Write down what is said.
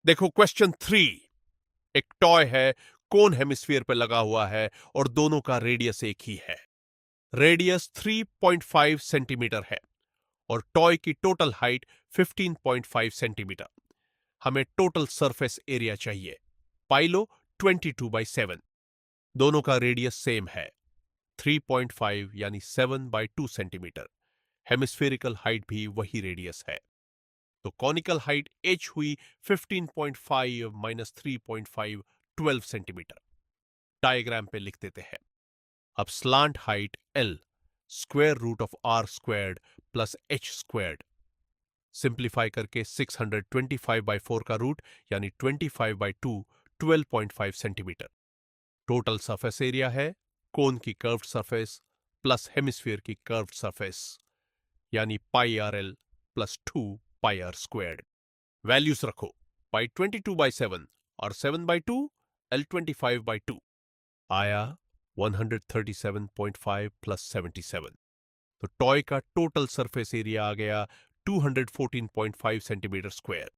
देखो क्वेश्चन 3। एक टॉय है, कोन हेमिस्फीयर पे लगा हुआ है और दोनों का रेडियस एक ही है। रेडियस 3.5 सेंटीमीटर है और टॉय की टोटल हाइट 15.5 सेंटीमीटर। हमें टोटल सरफेस एरिया चाहिए। पाई लो 22/7। दोनों का रेडियस सेम है 3.5 यानी 7/2 सेंटीमीटर। हेमिस्फेरिकल हाइट भी वही रेडियस है, तो कॉनिकल हाइट h हुई 15.5 माइनस 3.5 12 सेंटीमीटर। डायग्राम पे लिख देते हैं। अब slant height l square root of r squared plus h squared. Simplify करके 625/4 का रूट यानी 25/2 12.5 सेंटीमीटर। टोटल सरफेस एरिया है कोन की कर्व्ड सरफेस प्लस हेमिस्फीयर की कर्व्ड सरफेस यानी pi r l plus 2 pi r squared. Values रखो। Pi 22/7 और 7/2 L 25/2 आया 137.5 प्लस 77। तो टॉय का टोटल सरफेस एरिया आ गया 214.5 सेंटीमीटर स्क्वायर।